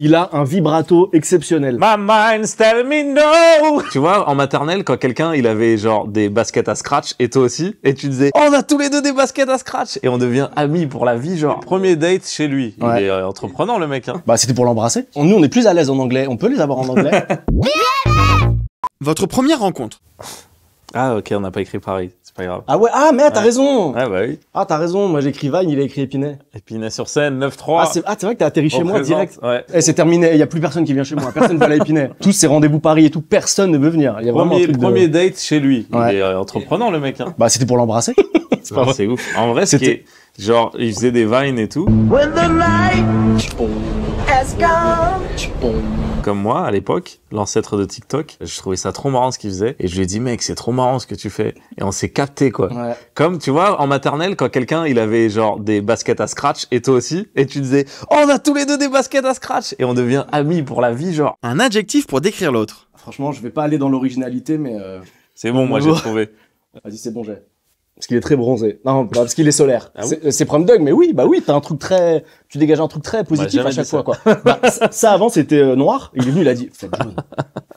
Il a un vibrato exceptionnel. My mind's telling me no. Tu vois, en maternelle, quand quelqu'un, il avait genre des baskets à scratch, et toi aussi, et tu disais, oh, on a tous les deux des baskets à scratch, et on devient amis pour la vie, genre. Premier date chez lui. Ouais. Il est entreprenant, le mec, hein. Bah, c'était pour l'embrasser. Nous, on est plus à l'aise en anglais. On peut les avoir en anglais. Votre première rencontre. Ah, ok, on n'a pas écrit pareil. C'est pas grave. Ah ouais, ah merde, t'as raison. Ah, bah oui. Ah, t'as raison. Moi, j'ai écrit Vine, il a écrit Épinay. Épinay-sur-Seine, 9-3. Ah, c'est vrai que t'as atterri chez moi direct. Ouais. Eh, c'est terminé. Il y a plus personne qui vient chez moi. Personne va à Épinay. Tous ces rendez-vous Paris et tout, personne ne veut venir. Il y a vraiment un truc Premier date chez lui. Ouais. Il est entreprenant, le mec, hein. Bah, c'était pour l'embrasser. C'est pas vrai. C'est ouf. En vrai, c'était genre, il faisait des vines et tout. When the night has gone. Comme moi, à l'époque, l'ancêtre de TikTok, je trouvais ça trop marrant ce qu'il faisait. Et je lui ai dit, mec, c'est trop marrant ce que tu fais. Et on s'est capté, quoi. Ouais. Comme, tu vois, en maternelle, quand quelqu'un, il avait genre des baskets à scratch, et toi aussi, et tu disais, oh, on a tous les deux des baskets à scratch. Et on devient amis pour la vie, genre. Un adjectif pour décrire l'autre. Franchement, je vais pas aller dans l'originalité, mais C'est bon, moi, j'ai trouvé. vas-y, c'est bon, j'ai. Parce qu'il est très bronzé. Non, bah, parce qu'il est solaire. Ah oui C'est Prom Dog, mais oui, t'as un truc très, tu dégages un truc très positif jamais à chaque dit fois, quoi. Bah, ça avant, c'était noir. Il est venu, il a dit, faites jaune.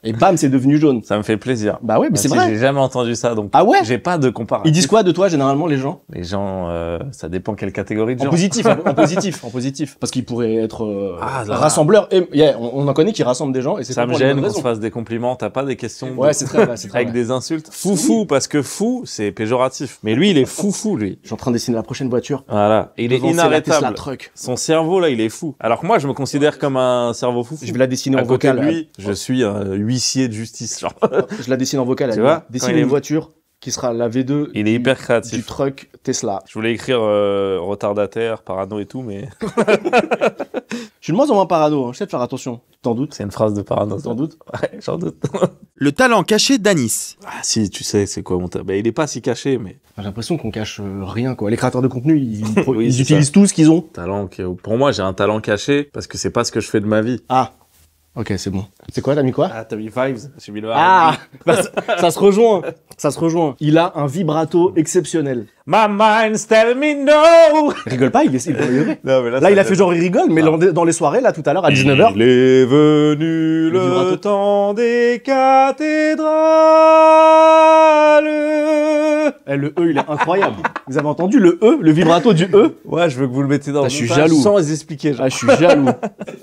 Et bam, c'est devenu jaune. Ça me fait plaisir. Bah ouais, mais Même c'est si vrai. J'ai jamais entendu ça, donc. Ah ouais? J'ai pas de comparatif. Ils disent quoi de toi, généralement, les gens? Les gens, ça dépend quelle catégorie de En gens. positif, en positif, en positif. Parce qu'ils pourraient être Ah, là. rassembleurs. Et, on en connaît qui rassemblent des gens, et c'est Ça pas me pour les gêne bonnes qu'on se raisons. fasse des compliments. T'as pas des questions Ouais, c'est très vrai, c'est très avec vrai. des insultes. Foufou, parce que fou, c'est péjoratif. Mais lui, il est foufou, lui. Je suis en train de dessiner la prochaine voiture. Voilà. Et il est Devancer la Tesla inarrêtable. Truck. Son cerveau, là, il est fou. Alors que moi, je me considère comme un cerveau fou. Je vais la dessiner À en côté vocal. de lui, je suis un huissier de justice, genre. Je la dessine en vocal. Tu elle vois, dit, dessine quand il est- une voiture qui sera la V2 Il est hyper du créatif. truck Tesla. Je voulais écrire retardataire, parano et tout, mais Je suis de moins en moins parano, hein. Je sais de faire attention. Tu t'en doutes? c'est une phrase de parano. Tu t'en doutes? Ouais, j'en doute. Le talent caché d'Anis. Ah si, tu sais, c'est quoi mon talent? Il est pas si caché, mais J'ai l'impression qu'on cache rien, quoi. Les créateurs de contenu, ils, Oui, ils c'est utilisent tout ce qu'ils ont. pour moi, j'ai un talent caché parce que c'est pas ce que je fais de ma vie. Ah. Ok, c'est bon. C'est quoi, t'as mis quoi? Ah, t'as mis Vibes? J'ai mis le Ah! Bah, ça se rejoint. Ça se rejoint. Il a un vibrato exceptionnel. My mind's telling me no. Il rigole pas, il est premier degré. Non, mais Là, il a fait genre, il rigole, mais dans les soirées, là, tout à l'heure, à 19h. Il est venu Le vibrato. le temps des cathédrales. Eh, le E, il est incroyable. Vous avez entendu le E, le vibrato du E? Ouais, je veux que vous le mettez dans le je suis montage jaloux. sans expliquer. Genre. Ah, je suis jaloux.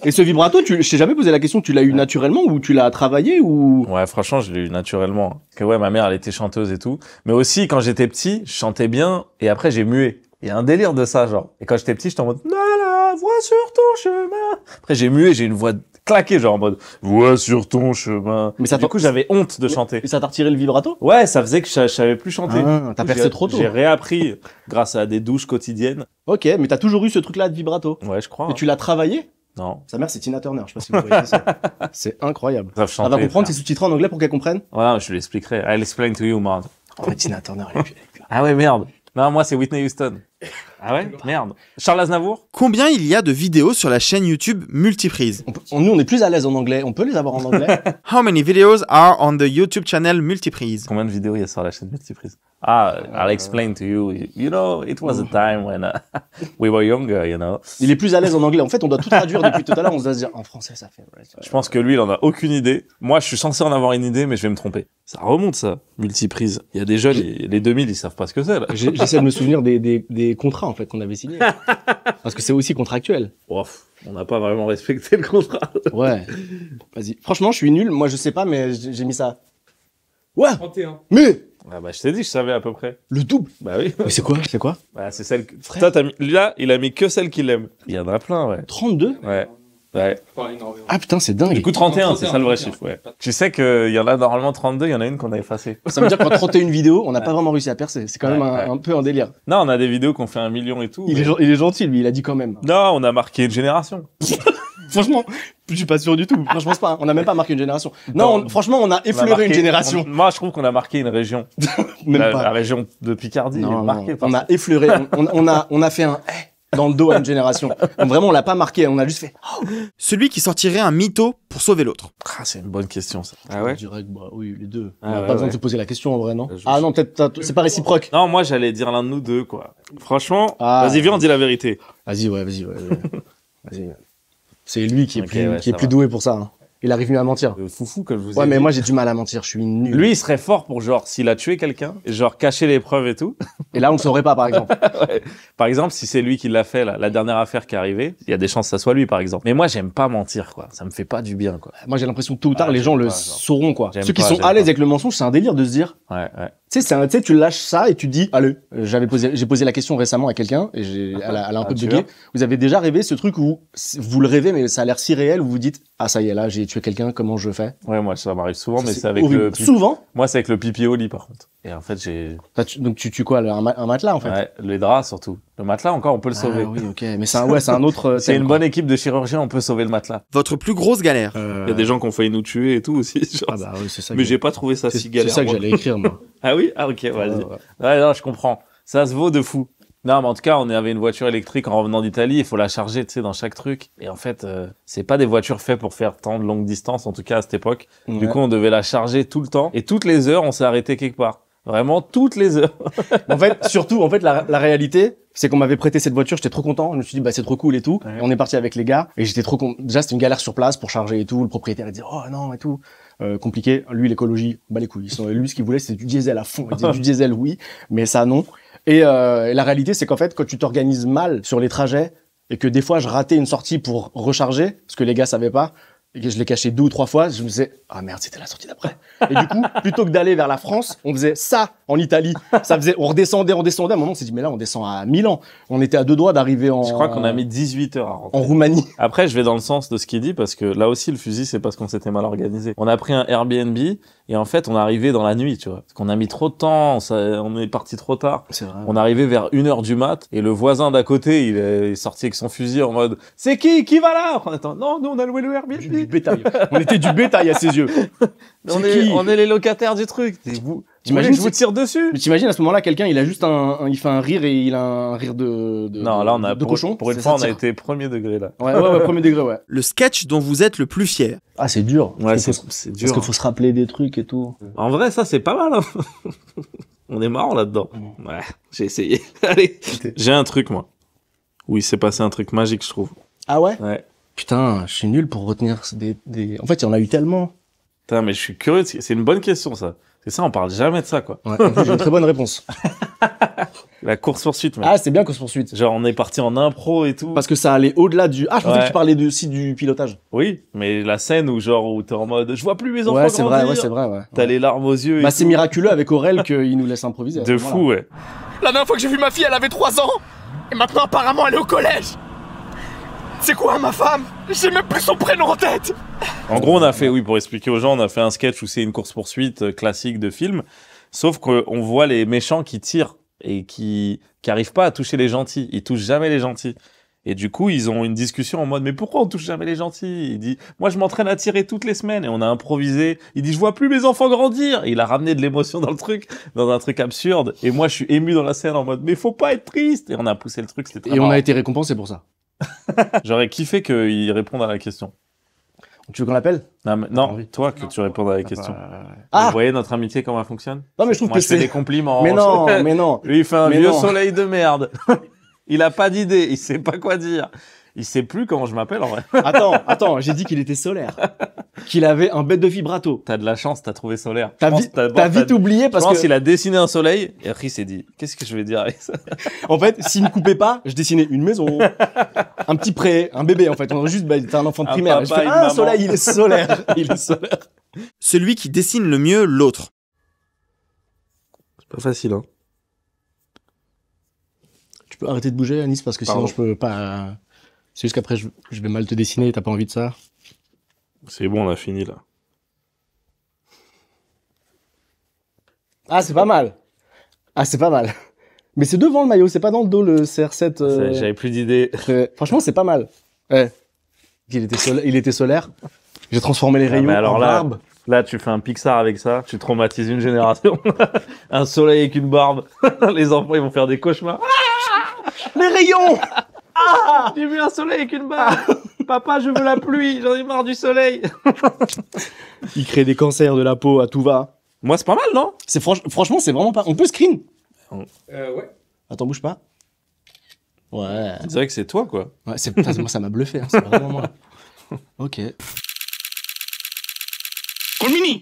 Et ce vibrato, je t'ai jamais posé la question, tu l'as eu naturellement ou tu l'as travaillé ou... Ouais, franchement, je l'ai eu naturellement. Parce que ouais, ma mère, elle était chanteuse et tout. Mais aussi, quand j'étais petit, je chantais bien et après, j'ai mué. Il y a un délire de ça, genre. Et quand j'étais petit, j'étais en mode, la voix sur ton chemin. Après, j'ai mué, j'ai une voix claquée, genre en mode, voix sur ton chemin. Mais ça Du coup, j'avais honte de chanter. Et ça t'a retiré le vibrato? Ouais, ça faisait que je savais plus chanter. Ah, t'as percé trop tôt. J'ai réappris grâce à des douches quotidiennes. Ok, mais t'as toujours eu ce truc-là de vibrato. Ouais, je crois. Et tu l'as travaillé? Non. Sa mère, c'est Tina Turner, je sais pas si vous voyez qui c'est. C'est incroyable. Bref, Elle va comprendre, c'est sous-titré en anglais pour qu'elle comprenne? Voilà, je lui expliquerai. I'll explain to you, man. En fait, Tina Turner, elle est plus... Ah ouais, merde. Non, moi, c'est Whitney Houston. Ah ouais? Merde. Charles Aznavour? Combien il y a de vidéos sur la chaîne YouTube Multiprise? Nous, on est plus à l'aise en anglais. On peut les avoir en anglais? How many videos are on the YouTube channel Multiprise? Combien de vidéos il y a sur la chaîne Multiprise? Ah, I'll explain to you. You know, it was a time when we were younger, you know. Il est plus à l'aise en anglais. En fait, on doit tout traduire depuis tout à l'heure. On se doit se dire, en français, ça fait... Je pense que lui, il en a aucune idée. Moi, je suis censé en avoir une idée, mais je vais me tromper. Ça remonte, ça, Multiprise. Il y a des jeunes, les 2000, ils savent pas ce que c'est, là. J'essaie de me souvenir des contrats, en fait, qu'on avait signés. Parce que c'est aussi contractuel. Ouf, on n'a pas vraiment respecté le contrat. Ouais. Vas-y. Franchement, je suis nul. Moi, je sais pas, mais j'ai mis ça. Ouais. 31. Mais Ah bah, je t'ai dit, je savais à peu près. le double. Bah oui. Mais c'est quoi? C'est quoi? Bah, c'est celle que... Frère. Toi, t'as mis... Là, il a mis que celle qu'il aime. Il y en a plein, ouais. 32? Ouais. Ouais. Pas énormément. Ah putain, c'est dingue. Du coup, 31, Non, c'est ça le vrai 31. chiffre, ouais. Tu sais qu'il y en a normalement 32, il y en a une qu'on a effacée. Ça veut dire qu'en 31 vidéos, on n'a pas vraiment réussi à percer. C'est quand même Ouais, un peu un délire. Non, on a des vidéos qu'on fait 1 million et tout. Il est gentil, lui. Il a dit quand même. Non, on a marqué une génération. Franchement, je suis pas sûr du tout. Moi, je pense pas. On n'a même pas marqué une génération. Non, Non, franchement, on a On a effleuré marqué- une génération. Moi, je trouve qu'on a marqué une région. Même la pas. région de Picardie Non, est non, marquée par on ça. a effleuré. On a fait un dans le dos à une génération. Donc, vraiment, on l'a pas marqué. On a juste fait. Celui qui sortirait un mytho pour sauver l'autre. Ah, c'est une bonne question, ça. Ah Je ouais? dirais que, bah, oui, les deux. Ah on n'a ouais, pas besoin ouais. de se poser la question en vrai, non? Je- Ah non, peut-être, c'est pas réciproque. Non, moi, j'allais dire l'un de nous deux, quoi. Franchement, Ah. vas-y, viens, on dit la vérité. Vas-y, ouais, vas-y, ouais. Vas-y. C'est lui qui est Ok, plus, ouais, qui est ça plus va. doué pour ça. Hein. Il arrive mieux à mentir. Foufou, comme je vous ai Ouais, mais dit. moi, j'ai du mal à mentir. Je suis nul. Lui, il serait fort pour genre, s'il a tué quelqu'un, genre cacher les preuves et tout. Et là, on le saurait pas, par exemple. Ouais. Par exemple, si c'est lui qui l'a fait, là, la dernière affaire qui est arrivée, il y a des chances que ça soit lui, par exemple. Mais moi, j'aime pas mentir, quoi. Ça me fait pas du bien, quoi. Moi, j'ai l'impression que tôt ou tard, Ah, les gens j'aime le pas, genre. sauront, quoi. J'aime Ceux qui pas, sont j'aime à l'aise pas. avec le mensonge, c'est un délire de se dire. Ouais. Tu sais, tu lâches ça et tu te dis, allez, j'ai posé la question récemment à quelqu'un et elle a un peu tu bugué. vois. Vous avez déjà rêvé ce truc où vous le rêvez, mais ça a l'air si réel où vous dites, ah, ça y est, là, j'ai tué quelqu'un, comment je fais? Ouais, moi, ça m'arrive souvent, mais Ça, c'est avec horrible. le pipi. Souvent. Moi, c'est avec le pipi au lit, par contre. Et en fait, Donc, tu tues quoi, un matelas, en fait? ouais, les draps, surtout. Le matelas, encore, on peut le sauver. Ah, oui, ok. Mais c'est un autre. C'est thème, une quoi. bonne équipe de chirurgiens, on peut sauver le matelas. Votre plus grosse galère. Il y a des gens qui ont failli nous tuer et tout aussi. Genre. Ah, bah, oui, c'est ça. Mais j'ai pas trouvé ça si c'est galère. ça que moi. j'allais écrire, moi. Ah oui? Ah, ok, vas-y. Ouais. Ouais, non, je comprends. Ça se vaut de fou. Non, mais en tout cas, on avait une voiture électrique en revenant d'Italie. Il faut la charger, tu sais, dans chaque truc. Et en fait, c'est pas des voitures faites pour faire tant de longues distances, en tout cas à cette époque. Du Ouais. coup, on devait la charger tout le temps. Et toutes les heures, on s'est arrêté quelque part. Vraiment, toutes les heures. En fait, surtout, la réalité, c'est qu'on m'avait prêté cette voiture, j'étais trop content. Je me suis dit, bah, c'est trop cool et tout. Ouais. Et on est parti avec les gars. Et j'étais trop content. Déjà, c'était une galère sur place pour charger et tout. Le propriétaire, il disait, oh non, et tout. Compliqué. Lui, l'écologie, bah, les couilles. Lui, ce qu'il voulait, c'était du diesel à fond. Il disait du diesel, oui. Mais ça, non. Et la réalité, c'est qu'en fait, quand tu t'organises mal sur les trajets et que des fois, je ratais une sortie pour recharger, parce que les gars savaient pas, et que je l'ai caché 2 ou 3 fois, je me disais, ah merde, c'était la sortie d'après. Et du coup, plutôt que d'aller vers la France, on faisait ça en Italie. On redescendait. À un moment, on s'est dit, mais là, on descend à Milan. On était à 2 doigts d'arriver Je crois qu'on a mis 18 heures à rentrer. en Roumanie. Après, je vais dans le sens de ce qu'il dit parce que là aussi, le fusil, c'est parce qu'on s'était mal organisé. On a pris un Airbnb et en fait, on est arrivé dans la nuit, tu vois. Parce qu'on a mis trop de temps, on est parti trop tard. C'est vrai. On est arrivé vers 1h du mat et le voisin d'à côté, il est sorti avec son fusil en mode « C'est qui va là ?» Attends, non, nous, on a loué le Airbnb. Du bétail. On était du bétail à ses yeux. On C'est qui est les locataires du truc. Vous T'imagines, voulez que je vous c'est- tire dessus? Mais t'imagines, à ce moment-là, quelqu'un, il a juste il fait un rire et il a un rire de Non, là, on a, de cochon. pour une C'est fois, on a satire. été premier degré, là. Ouais, premier degré, ouais. Le sketch dont vous êtes le plus fier. Ah, c'est dur. Ouais, Parce c'est qu'il dur. faut se rappeler des trucs et tout. En vrai, ça, c'est pas mal, hein. On est marrant là-dedans. Ouais, j'ai essayé. Allez. J'ai un truc, moi. Oui, c'est passé un truc magique, je trouve. Ah ouais? Ouais. Putain, je suis nul pour retenir En fait, il y en a eu tellement. Putain, mais je suis curieux. C'est une bonne question, ça. C'est ça, on parle jamais de ça, quoi. Ouais, en plus, j'ai une très bonne réponse. La course-poursuite, mec. Ah, c'est bien qu'on se poursuite. Genre, on est parti en impro et tout. Parce que ça allait au-delà du... Ah, je pensais Ouais. que tu parlais aussi du pilotage. Oui, mais la scène où, genre, où t'es en mode, je vois plus mes enfants Ouais, c'est vrai, grandir. ouais, c'est vrai, ouais. T'as les larmes aux yeux et Bah, tout. c'est miraculeux avec Aurel qu'il nous laisse improviser. De Voilà. fou, ouais. La dernière fois que j'ai vu ma fille, elle avait 3 ans. Et maintenant, apparemment, elle est au collège. C'est quoi, ma femme? J'ai même plus son prénom en tête. En gros, on a fait, oui, pour expliquer aux gens, on a fait un sketch où c'est une course-poursuite classique de film. Sauf qu'on voit les méchants qui tirent et qui arrivent pas à toucher les gentils. Ils touchent jamais les gentils. Et du coup, ils ont une discussion en mode, mais pourquoi on touche jamais les gentils? Il dit, moi, je m'entraîne à tirer toutes les semaines. Et on a improvisé. Il dit, je vois plus mes enfants grandir. Et il a ramené de l'émotion dans le truc, dans un truc absurde. Et moi, je suis ému dans la scène en mode, mais faut pas être triste. Et on a poussé le truc, c'était très Et on marrant. a été récompensé pour ça. J'aurais kiffé qu'il réponde à la question. Tu veux qu'on l'appelle? Non, mais, non, Ah oui. toi, que tu répondes à la question. Ah! Vous voyez notre amitié, comment elle fonctionne? Non, mais je trouve Moi, que je fais des c'est... compliments. Mais non, mais non. Lui, il fait un Mais vieux non. soleil de merde. Il a pas d'idée, il sait pas quoi dire. Il sait plus comment je m'appelle en vrai. Attends, j'ai dit qu'il était solaire. Qu'il avait un bête de vibrato. T'as de la chance, t'as trouvé solaire. T'as vite oublié parce Je pense que, qu'il a dessiné un soleil et après il s'est dit, qu'est-ce que je vais dire avec ça? en fait, s'il me coupait pas, je dessinais une maison, un petit pré, un bébé, en fait. On juste, bah, t'es un enfant de Un primaire. papa, Je fais, une ah, un maman. soleil, il est solaire. Il est solaire. Celui qui dessine le mieux l'autre. C'est pas facile, hein. Tu peux arrêter de bouger, Anis, parce que sinon Pardon. je peux pas. C'est juste qu'après je vais mal te dessiner. T'as pas envie de ça. C'est bon, on a fini là. Ah, c'est pas mal. Ah, c'est pas mal. Mais c'est devant le maillot, c'est pas dans le dos le CR7. J'avais plus d'idées. Franchement, c'est pas mal. Ouais. Il était solaire. J'ai transformé les Ah, rayons mais alors en là- barbe. Là, tu fais un Pixar avec ça, tu traumatises une génération. Un soleil avec une barbe. Les enfants, ils vont faire des cauchemars. Les rayons. J'ai vu un soleil avec une barbe. Papa, je veux la pluie, j'en ai marre du soleil. Il crée des cancers de la peau à tout va. Moi, c'est pas mal, non? C'est franchement, c'est vraiment pas. On peut screen. Ouais. Attends, bouge pas. Ouais. On dirait que c'est toi, quoi. Ouais, putain, moi ça m'a bluffé. Hein, c'est vraiment moi. Ok. Colmini